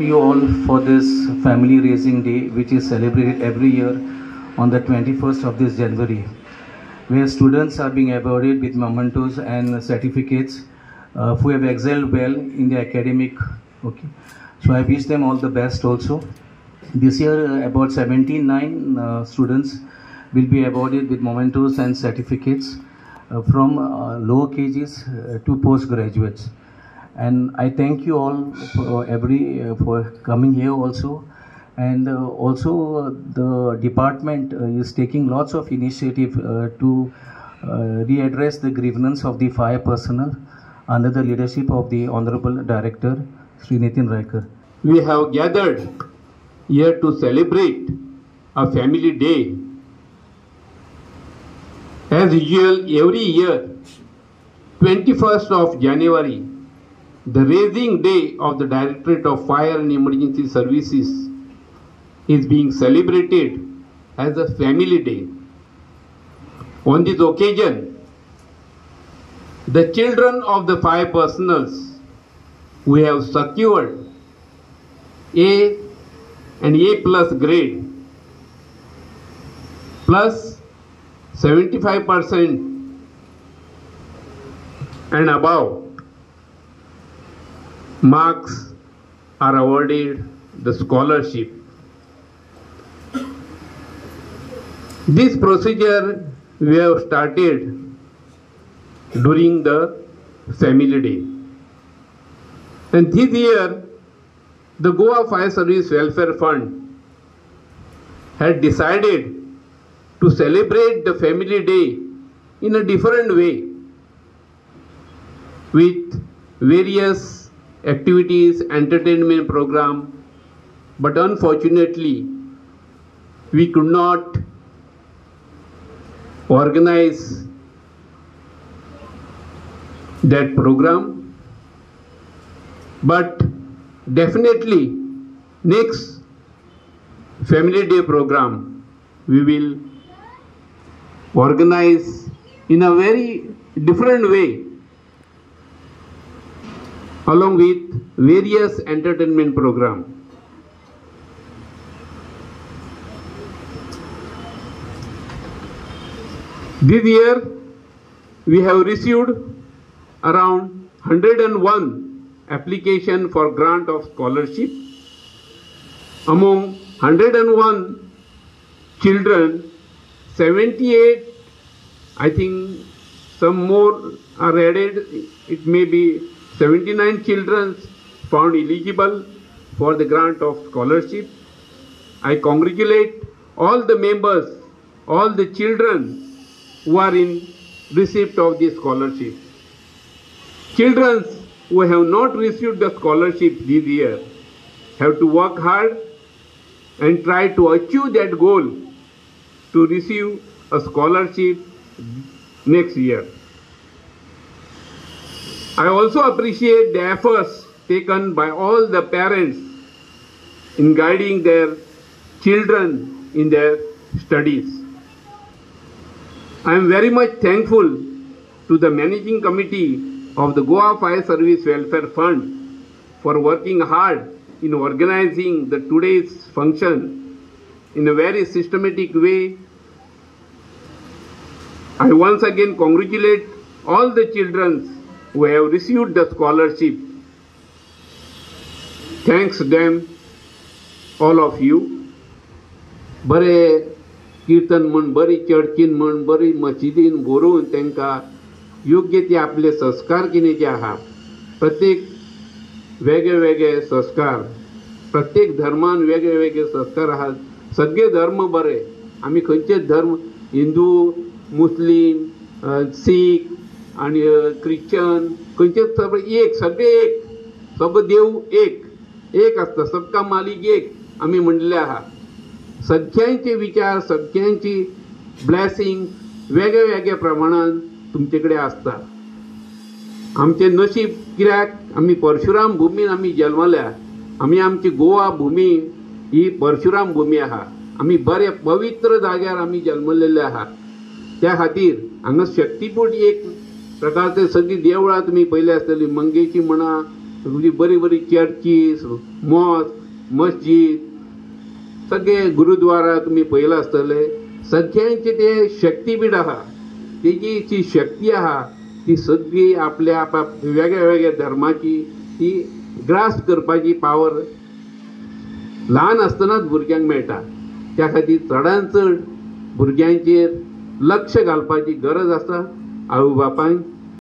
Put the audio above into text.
You all for this family raising day, which is celebrated every year on the 21st of this January, where students are being awarded with mementos and certificates who have excelled well in the academic. Okay, so I wish them all the best also. This year, about 79 students will be awarded with mementos and certificates from lower KGs to postgraduates. And I thank you all for coming here also. And the department is taking lots of initiative to readdress the grievance of the fire personnel under the leadership of the Honorable Director, Sri Nitin Raikar. We have gathered here to celebrate a family day. As usual, every year, 21st of January, the raising day of the Directorate of Fire and Emergency Services is being celebrated as a family day. On this occasion, the children of the fire personnel who have secured A and A plus grade plus 75% and above marks are awarded the scholarship. This procedure we have started during the family day. And this year, the Goa Fire Service Welfare Fund had decided to celebrate the family day in a different way with various activities, entertainment program, but unfortunately we could not organize that program, but definitely next family day program we will organize in a very different way along with various entertainment program. This year we have received around 101 application for grant of scholarship. Among 101 children, 78, I think some more are added, it may be 79 children found eligible for the grant of scholarship. I congratulate all the members, all the children who are in receipt of this scholarship. Children who have not received the scholarship this year have to work hard and try to achieve that goal to receive a scholarship next year. I also appreciate the efforts taken by all the parents in guiding their children in their studies. I am very much thankful to the managing committee of the Goa Fire Service Welfare Fund for working hard in organizing the today's function in a very systematic way. I once again congratulate all the children who have received the scholarship. Thanks them, all of you. Bare कीर्तन म्हण, बरी चर्चीन म्हण, बरी मस्जिदीन बरोवन तांकां योग्य ते आपले संस्कार कितें जे आहा, प्रत्येक वेगळे वेगळे संस्कार, प्रत्येक धर्मान वेगळे वेगळे संस्कार आहात. सगळे धर्म बरे, आमी खंयचेच धर्म हिंदू, मुस्लिम, सीख आणि ख्रिश्चन खंयचेच सगळे एक, सब देव एक आसता, सबका मालिक एक आमी म्हणलेले आहा. सगळ्यांचे विचार, सगळ्यांची ब्लेसिंग वेगळ्या वेगळ्या प्रमाणात तुमचे कडेन आसता. आमचे नशीब कित्याक आमी परशुराम भुमीन आमी जल्मल्या, आमी आमची गोवा भूमी ही परशुराम भूमी आहा. आमी बरे पवित्र जाग्यार आमी जल्मलेले आहा. त्या खातीर हांगा शक्तीपीठ एक प्रकारचे सगळी देवळां तुमी पयली आसतली, मंगेची म्हणा, सगळी बरी बरी चर्चीस मस्जिद सगळे गुरुद्वारा तुम्ही पळयला आसतले सगळ्यांचे ते शक्तीपीठ आहा तेजी जी शक्ती आहा ती सगळी आपल्या वेगळ्या वेगळ्या धर्माची ती ग्रास्प करपाची पावर ल्हान आसतनाच भुरग्यांक मेळटा. त्या खातीर चडांत चड भुरग्यांचेर लक्ष घालपाची गरज आसा. आवय बापायन